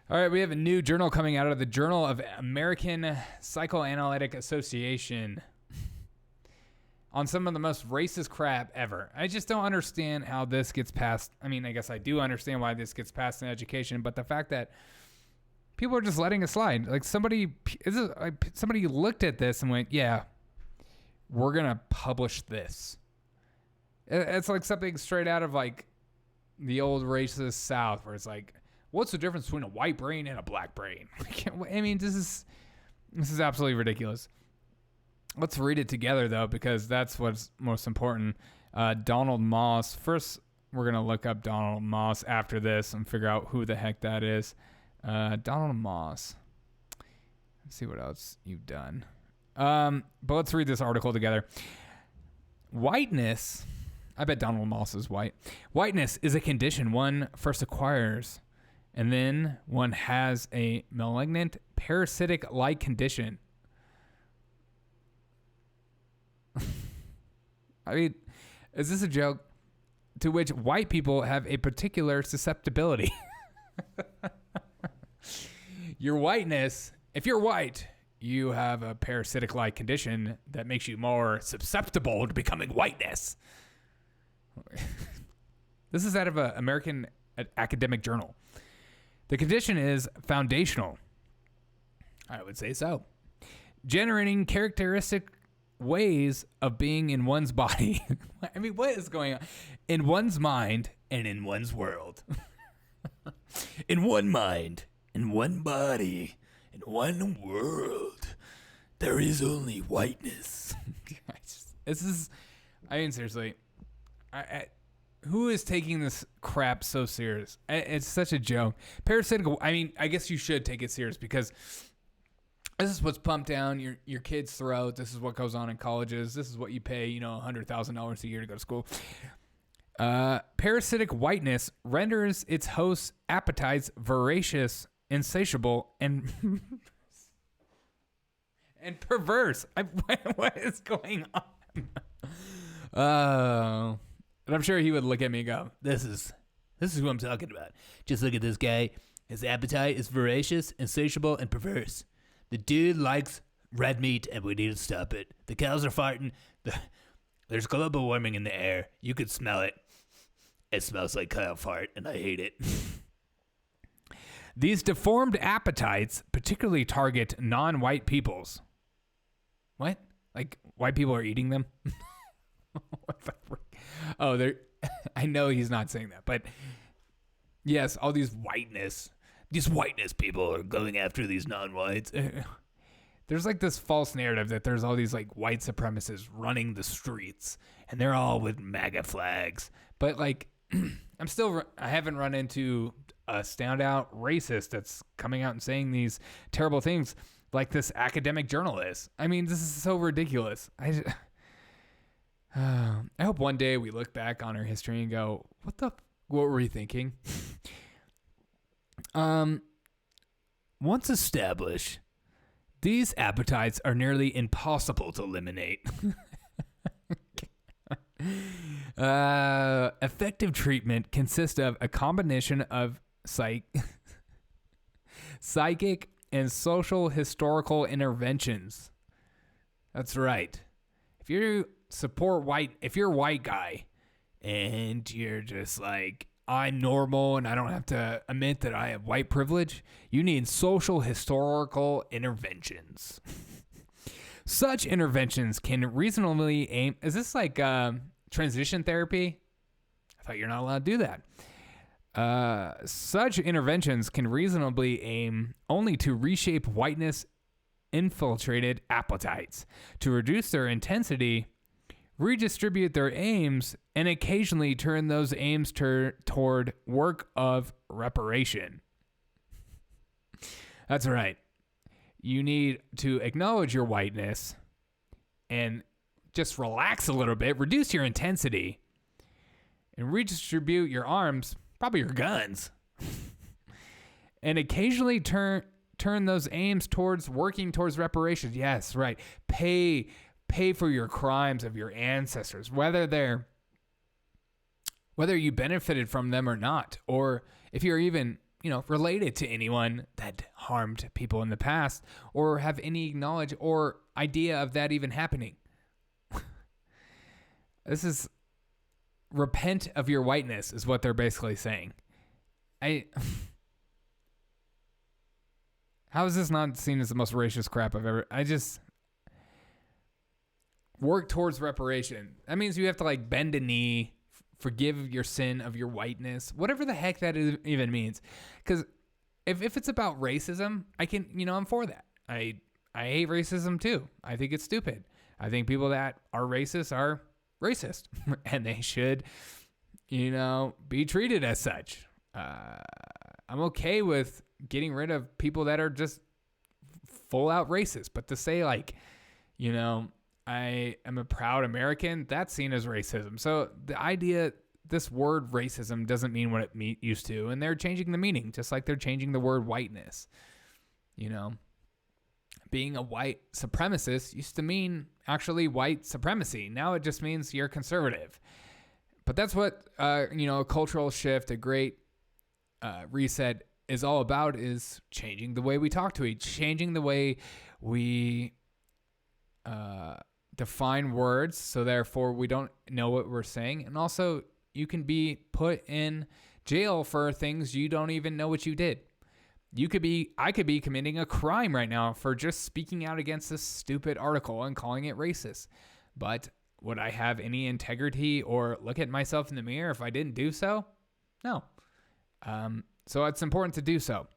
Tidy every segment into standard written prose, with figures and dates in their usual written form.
All right, we have a new journal coming out of the Journal of American Psychoanalytic Association on some of the most racist crap ever. I just don't understand how this gets passed. I mean, I guess I do understand why this gets passed in education, but the fact that people are just letting it slide. Like somebody looked at this and went, yeah, we're going to publish this. It's like something straight out of like the old racist South where it's like, what's the difference between a white brain and a black brain? I mean, this is absolutely ridiculous. Let's read it together, though, because that's what's most important. Donald Moss. First, we're going to look up Donald Moss after this and figure out who the heck that is. Donald Moss. Let's see what else you've done. But let's read this article together. Whiteness. I bet Donald Moss is white. Whiteness is a condition one first acquires, and then one has a malignant, parasitic-like condition. I mean, is this a joke? To which white people have a particular susceptibility. Your whiteness, if you're white, you have a parasitic-like condition that makes you more susceptible to becoming whiteness. This is out of an American academic journal. The condition is foundational. I would say so. Generating characteristic ways of being in one's body. I mean, what is going on? In one's mind and in one's world. In one mind, in one body, in one world, there is only whiteness. I mean, seriously, who is taking this crap so serious? It's such a joke. Parasitic, I mean, I guess you should take it serious because this is what's pumped down your kid's throat. This is what goes on in colleges. This is what you pay, $100,000 a year to go to school. Parasitic whiteness renders its host's appetites voracious, insatiable, and perverse. What is going on? And I'm sure he would look at me and go, This is who I'm talking about. Just look at this guy. His appetite is voracious, insatiable, and perverse. The dude likes red meat, and we need to stop it. The cows are farting. There's global warming in the air. You could smell it. It smells like cow fart, and I hate it. These deformed appetites particularly target non-white peoples. What? Like, white people are eating them? What the frick? Oh, I know he's not saying that, but yes, all these whiteness people are going after these non-whites. There's like this false narrative that there's all these like white supremacists running the streets and they're all with MAGA flags. But like, I haven't run into a standout racist that's coming out and saying these terrible things like this academic journalist. I mean, this is so ridiculous. I hope one day we look back on our history and go, what were we thinking? Once established, these appetites are nearly impossible to eliminate. Effective treatment consists of a combination of psychic and social historical interventions. That's right. If you're a white guy and you're just like, I'm normal and I don't have to admit that I have white privilege, you need social historical interventions. Such interventions can reasonably aim... Is this like transition therapy? I thought you're not allowed to do that. Such interventions can reasonably aim only to reshape whiteness infiltrated appetites, to reduce their intensity, redistribute their aims, and occasionally turn those aims toward work of reparation. That's right. You need to acknowledge your whiteness and just relax a little bit, reduce your intensity, and redistribute your arms, probably your guns, and occasionally turn those aims towards working towards reparations. Yes, right. Pay for your crimes of your ancestors, whether you benefited from them or not, or if you're even related to anyone that harmed people in the past or have any knowledge or idea of that even happening. This is repent of your whiteness is what they're basically saying. How is this not seen as the most racist crap I've ever... Work towards reparation. That means you have to like bend a knee, forgive your sin of your whiteness, whatever the heck that even means. Because if it's about racism, I'm for that. I hate racism too. I think it's stupid. I think people that are racist are racist, and they should, be treated as such. I'm okay with getting rid of people that are just full out racist, but to say like, I am a proud American, that's seen as racism. So the idea, this word racism doesn't mean what it used to, and they're changing the meaning, just like they're changing the word whiteness. Being a white supremacist used to mean actually white supremacy. Now it just means you're conservative. But that's what, a cultural shift, a great reset is all about, is changing the way we talk to changing the way we define words, so therefore we don't know what we're saying. And also, you can be put in jail for things you don't even know what you did. I could be committing a crime right now for just speaking out against this stupid article and calling it racist. But would I have any integrity or look at myself in the mirror if I didn't do so? No. So it's important to do so.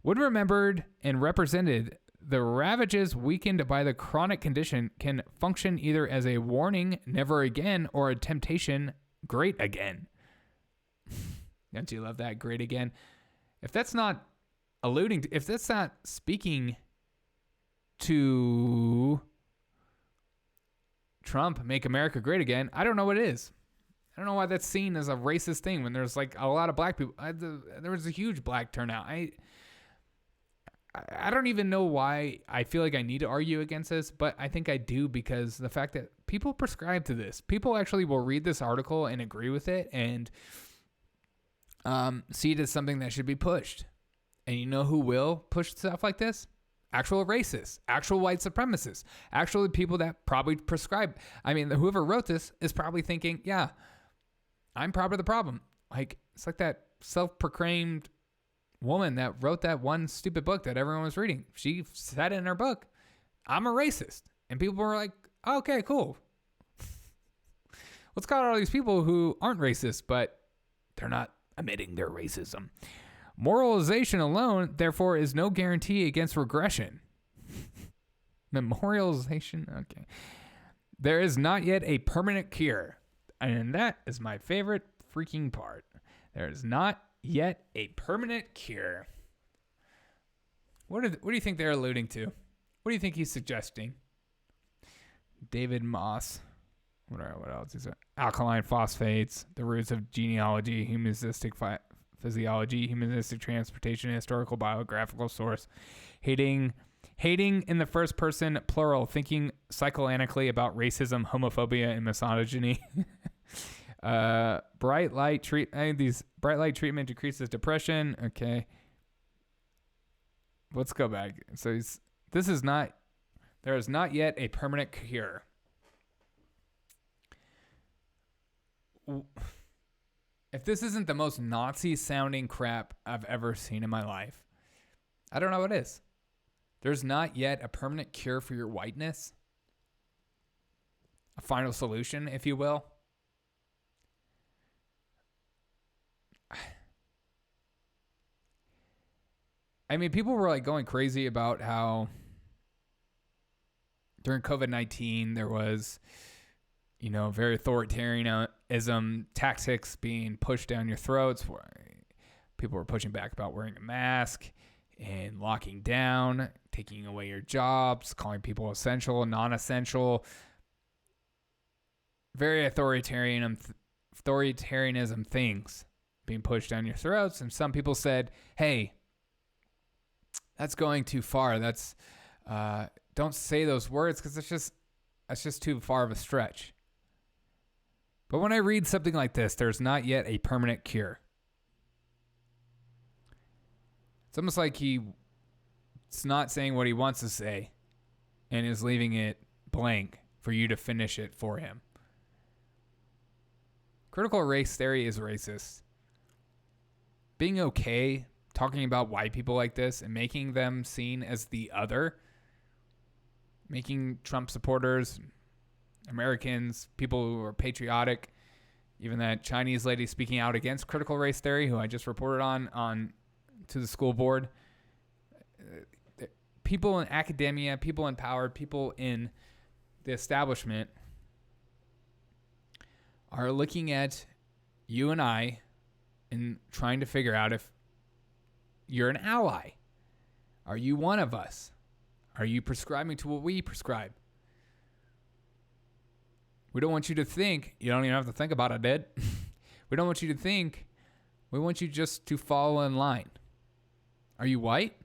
When remembered and represented, the ravages weakened by the chronic condition can function either as a warning, never again, or a temptation, great again. Don't you love that? Great again. If that's not if that's not speaking to Trump, make America great again, I don't know what is. I don't know why that's seen as a racist thing when there's like a lot of black people. There was a huge black turnout. I don't even know why I feel like I need to argue against this, but I think I do, because the fact that people prescribe to this. People actually will read this article and agree with it and see it as something that should be pushed. And you know who will push stuff like this? Actual racists, actual white supremacists, actually people that probably prescribe. I mean, whoever wrote this is probably thinking, yeah, I'm probably the problem. Like, it's like that self-proclaimed woman that wrote that one stupid book that everyone was reading. She said in her book, I'm a racist. And people were like, oh, okay, cool. Let's call out all these people who aren't racist, but they're not admitting their racism. Moralization alone, therefore, is no guarantee against regression. Memorialization? Okay. There is not yet a permanent cure. And that is my favorite freaking part. There is not yet a permanent cure. What do you think they're alluding to? What do you think he's suggesting? David Moss. What else is it? Alkaline phosphates, the roots of genealogy, humanistic physiology, humanistic transportation, historical biographical source, hating in the first person plural, thinking psychoanalytically about racism, homophobia, and misogyny. Bright light treatment decreases depression. Okay. Let's go back. So there is not yet a permanent cure. If this isn't the most Nazi sounding crap I've ever seen in my life, I don't know what is. There's not yet a permanent cure for your whiteness. A final solution, if you will. I mean, people were like going crazy about how during COVID-19 there was, very authoritarianism tactics being pushed down your throats. People were pushing back about wearing a mask and locking down, taking away your jobs, calling people essential, non-essential. Very authoritarianism things being pushed down your throats. And some people said, hey, that's going too far. That's don't say those words because that's just too far of a stretch. But when I read something like this, there's not yet a permanent cure. It's almost like he's not saying what he wants to say and is leaving it blank for you to finish it for him. Critical race theory is racist. Being okay talking about white people like this and making them seen as the other, making Trump supporters, Americans, people who are patriotic, even that Chinese lady speaking out against critical race theory, who I just reported on to the school board, people in academia, people in power, people in the establishment are looking at you and I and trying to figure out if you're an ally. Are you one of us? Are you prescribing to what we prescribe? We don't want you to think. You don't even have to think about it, Dad. We don't want you to think. We want you just to fall in line. Are you white?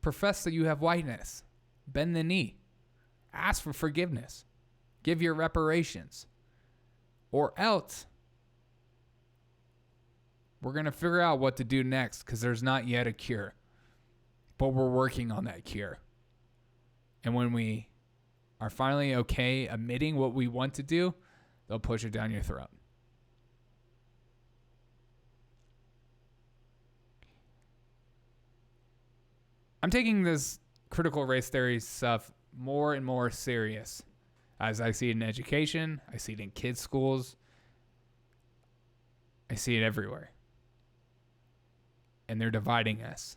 Profess that you have whiteness. Bend the knee. Ask for forgiveness. Give your reparations. Or else, we're going to figure out what to do next because there's not yet a cure. But we're working on that cure. And when we are finally okay admitting what we want to do, they'll push it down your throat. I'm taking this critical race theory stuff more and more serious as I see it in education. I see it in kids' schools. I see it everywhere. And they're dividing us.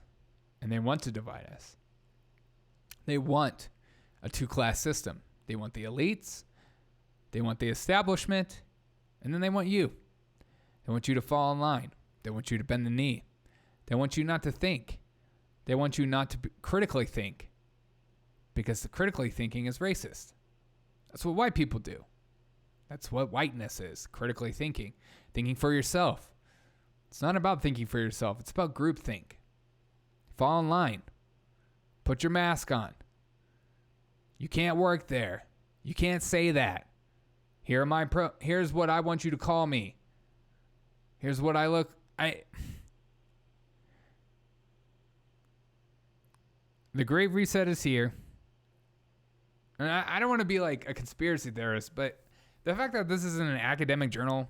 And they want to divide us. They want a two-class system. They want the elites. They want the establishment. And then they want you. They want you to fall in line. They want you to bend the knee. They want you not to think. They want you not to critically think. Because the critically thinking is racist. That's what white people do. That's what whiteness is. Critically thinking. Thinking for yourself. It's not about thinking for yourself. It's about groupthink. Fall in line. Put your mask on. You can't work there. You can't say that. Here's what I want you to call me. Here's what I look. The Great Reset is here. And I don't want to be like a conspiracy theorist, but the fact that this is in an academic journal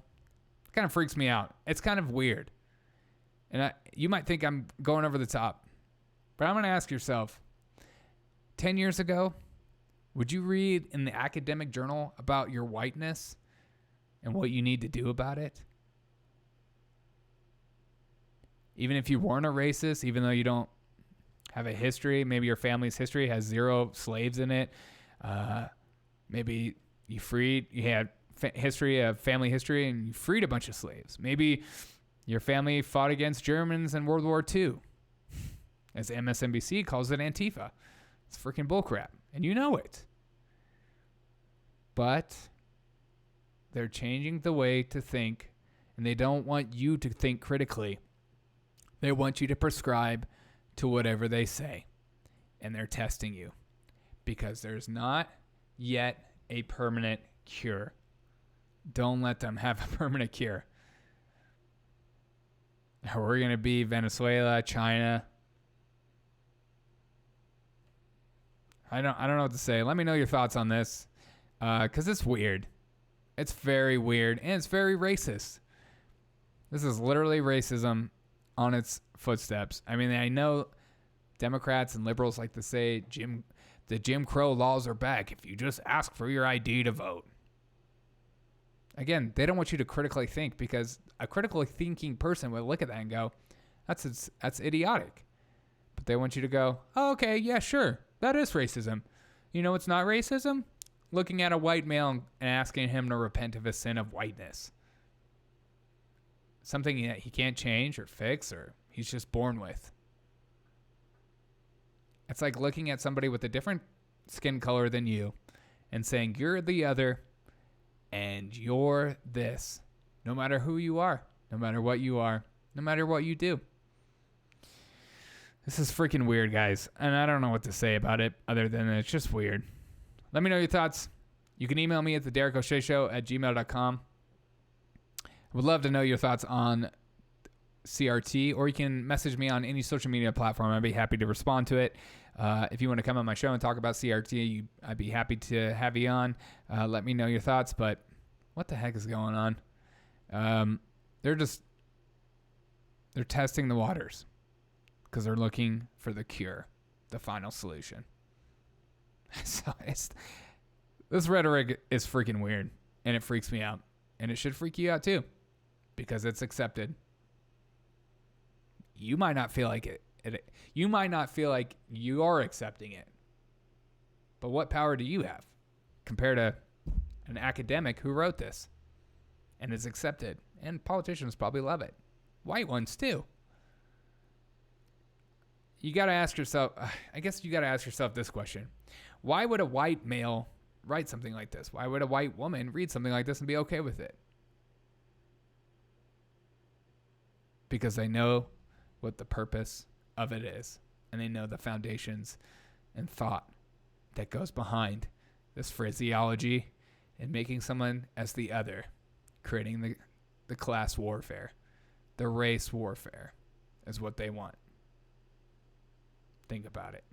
kind of freaks me out. It's kind of weird. And you might think I'm going over the top. But I'm going to ask yourself, 10 years ago, would you read in the academic journal about your whiteness and what you need to do about it? Even if you weren't a racist, even though you don't have a history, maybe your family's history has 0 slaves in it. Maybe you had family history and you freed a bunch of slaves. Maybe your family fought against Germans in World War II. As MSNBC calls it, Antifa. It's freaking bullcrap. And you know it. But they're changing the way to think, and they don't want you to think critically. They want you to prescribe to whatever they say. And they're testing you. Because there's not yet a permanent cure. Don't let them have a permanent cure. We're going to be Venezuela, China. I don't know what to say. Let me know your thoughts on this. Because it's weird. It's very weird. And it's very racist. This is literally racism on its footsteps. I mean, I know Democrats and liberals like to say the Jim Crow laws are back if you just ask for your ID to vote. Again, they don't want you to critically think, because a critically thinking person would look at that and go, that's idiotic. But they want you to go, oh, okay, yeah, sure. That is racism. You know what's not racism? Looking at a white male and asking him to repent of his sin of whiteness. Something that he can't change or fix, or he's just born with. It's like looking at somebody with a different skin color than you and saying you're the other and you're this. No matter who you are, no matter what you are, no matter what you do. This is freaking weird, guys. And I don't know what to say about it other than it's just weird. Let me know your thoughts. You can email me at theDerekO'SheaShow@gmail.com. I would love to know your thoughts on CRT, or you can message me on any social media platform. I'd be happy to respond to it. If you want to come on my show and talk about CRT, I'd be happy to have you on. Let me know your thoughts. But what the heck is going on? They're testing the waters because they're looking for the cure, the final solution. So this rhetoric is freaking weird, and it freaks me out, and it should freak you out too, because it's accepted. You might not feel like it. You might not feel like you are accepting it, but what power do you have compared to an academic who wrote this and is accepted? And politicians probably love it. White ones too. You got to ask yourself, I guess you got to ask yourself this question. Why would a white male write something like this? Why would a white woman read something like this and be okay with it? Because they know what the purpose of it is, and they know the foundations and thought that goes behind this phraseology and making someone as the other, creating the class warfare, the race warfare is what they want. Think about it.